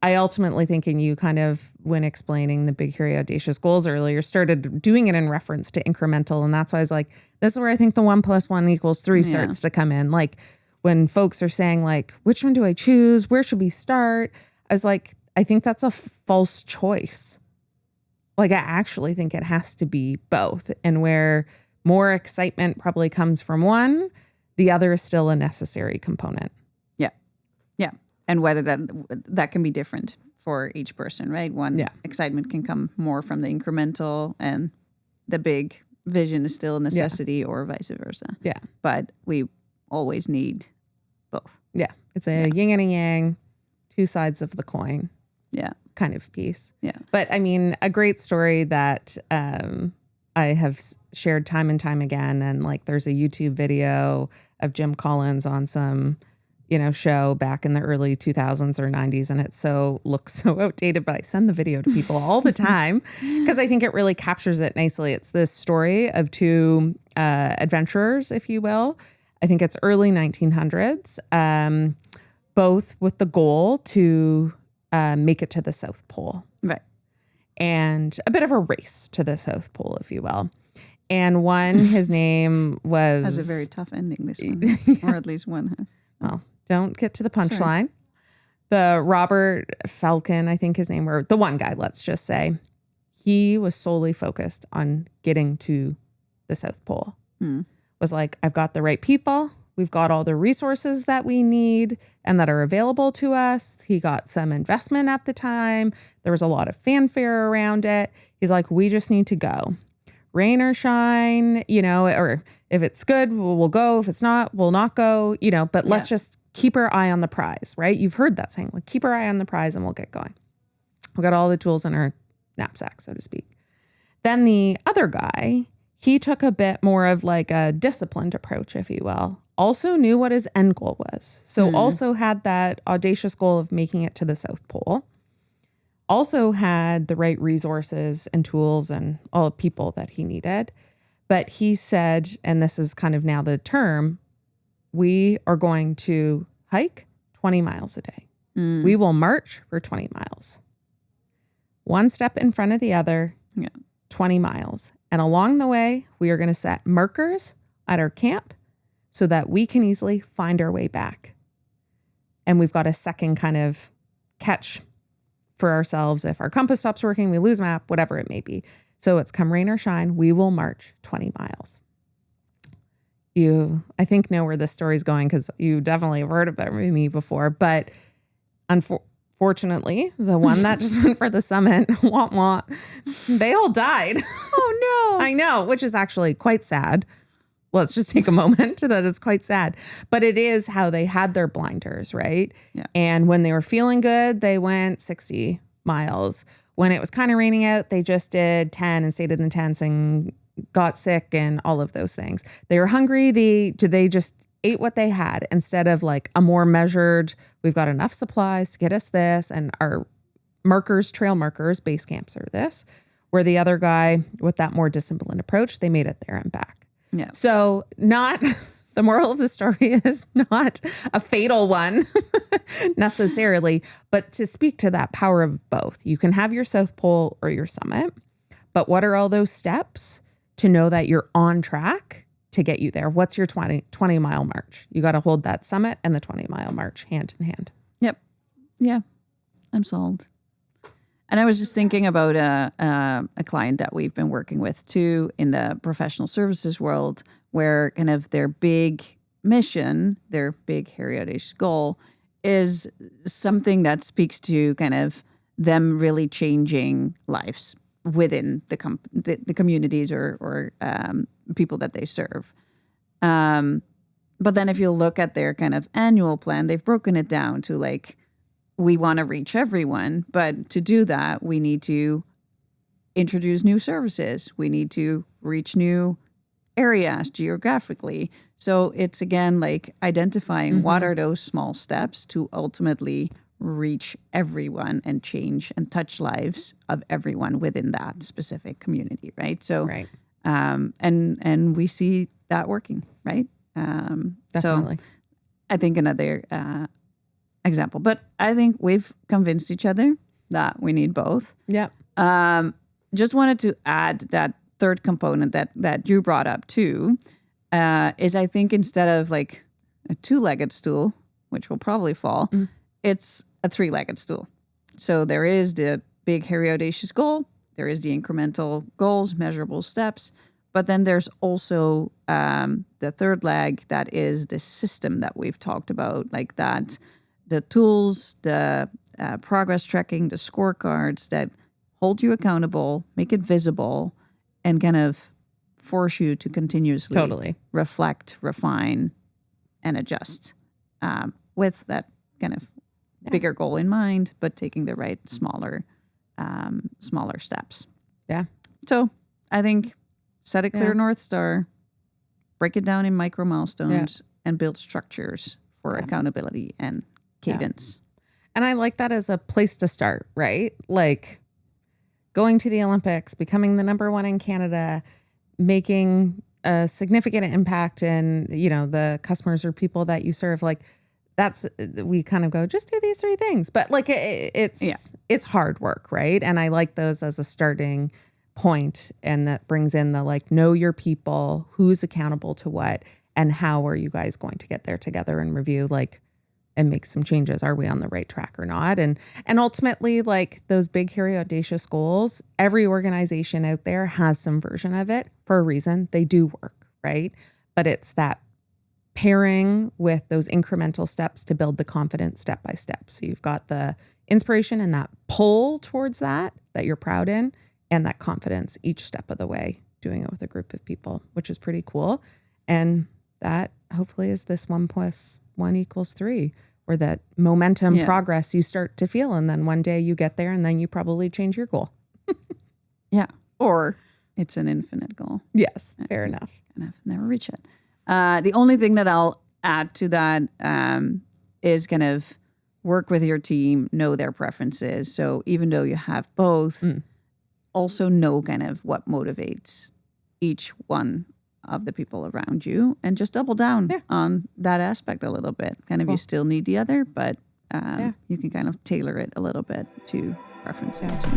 I ultimately think, and you kind of, when explaining the big, hairy, audacious goals earlier, started doing it in reference to incremental. And that's why I was like, this is where I think the 1 + 1 = 3 starts to come in. Like when folks are saying like, which one do I choose? Where should we start? I was like, I think that's a false choice. Like I actually think it has to be both. And where more excitement probably comes from one, the other is still a necessary component. Yeah. Yeah. And whether that can be different for each person, right? One excitement can come more from the incremental and the big vision is still a necessity or vice versa. Yeah. But we always need both. Yeah. It's a yin and a yang, two sides of the coin. Yeah. Kind of piece. Yeah. But I mean, a great story that I have shared time and time again. And like, there's a YouTube video of Jim Collins on some, show back in the early 2000s or 90s. And it looks so outdated, but I send the video to people all the time because I think it really captures it nicely. It's this story of two adventurers, if you will. I think it's early 1900s, both with the goal to make it to the South Pole. Right. And a bit of a race to the South Pole, if you will. And one, his name was... Has a very tough ending, this one. Or at least one has. Well, don't get to the punchline. The Robert Falcon, I think his name, or the one guy, let's just say, he was solely focused on getting to the South Pole. Was like, I've got the right people. We've got all the resources that we need and that are available to us. He got some investment at the time. There was a lot of fanfare around it. He's like, we just need to go. Rain or shine, or if it's good, we'll go. If it's not, we'll not go, but let's just keep our eye on the prize, right? You've heard that saying, like, keep our eye on the prize and we'll get going. We got all the tools in our knapsack, so to speak. Then the other guy, he took a bit more of like a disciplined approach, if you will. Also knew what his end goal was. So also had that audacious goal of making it to the South Pole. Also had the right resources and tools and all the people that he needed. But he said, and this is kind of now the term, we are going to hike 20 miles a day. We will march for 20 miles. One step in front of the other, 20 miles. And along the way, we are going to set markers at our camp so that we can easily find our way back. And we've got a second kind of catch for ourselves. If our compass stops working, we lose map, whatever it may be. So it's come rain or shine, we will march 20 miles. You, I think, know where this story's going because you definitely have heard about me before. But unfortunately, the one that just went for the summit, womp womp, they all died. Oh, no. I know, which is actually quite sad. Let's just take a moment that it's quite sad. But it is how they had their blinders, right? Yeah. And when they were feeling good, they went 60 miles. When it was kind of raining out, they just did 10 and stayed in the tents and got sick and all of those things. They were hungry. They just ate what they had instead of like a more measured, we've got enough supplies to get us this. And our markers, trail markers, base camps are this. Where the other guy with that more disciplined approach, they made it there and back. Yeah. So the moral of the story is not a fatal one necessarily, but to speak to that power of both. You can have your South Pole or your summit, but what are all those steps to know that you're on track to get you there? What's your 20 mile march? You got to hold that summit and the 20 mile march hand in hand. Yep. Yeah. I'm sold. And I was just thinking about a client that we've been working with too in the professional services world, where kind of their big mission, their big hairy audacious goal is something that speaks to kind of them really changing lives within the communities or people that they serve. But then if you look at their kind of annual plan, they've broken it down to like, we want to reach everyone, but to do that, we need to introduce new services. We need to reach new areas geographically. So it's again like identifying what are those small steps to ultimately reach everyone and change and touch lives of everyone within that specific community, right? So, Right. And we see that working, right? Definitely. So I think another example. But I think we've convinced each other that we need both. Yep. Just wanted to add that third component that you brought up too, is I think instead of like a 2-legged stool, which will probably fall, it's a 3-legged stool. So there is the big, hairy, audacious goal. There is the incremental goals, measurable steps. But then there's also the third leg that is the system that we've talked about, like that, the tools, the progress tracking, the scorecards that hold you accountable, make it visible, and kind of force you to continuously reflect, refine, and adjust with that kind of bigger goal in mind, but taking the right smaller steps. Yeah. So I think set a clear North Star, break it down in micro milestones, and build structures for accountability and cadence. And I like that as a place to start, right? Like going to the Olympics, becoming the number one in Canada, making a significant impact in, the customers or people that you serve. Like we kind of go, just do these 3 things. But like it's hard work, right? And I like those as a starting point, and that brings in the like, know your people, who's accountable to what, and how are you guys going to get there together and review like and make some changes. Are we on the right track or not? And ultimately, like those big, hairy, audacious goals, every organization out there has some version of it for a reason. They do work, right? But it's that pairing with those incremental steps to build the confidence step by step. So you've got the inspiration and that pull towards that you're proud in, and that confidence each step of the way, doing it with a group of people, which is pretty cool. And that hopefully is this 1 + 1 = 3, or that momentum progress you start to feel. And then one day you get there, and then you probably change your goal. Or it's an infinite goal. Yes, fair enough. And I've never reached it. The only thing that I'll add to that is kind of work with your team, know their preferences. So even though you have both, also know kind of what motivates each one of the people around you, and just double down on that aspect a little bit. Kind of you still need the other, but you can kind of tailor it a little bit to preferences too.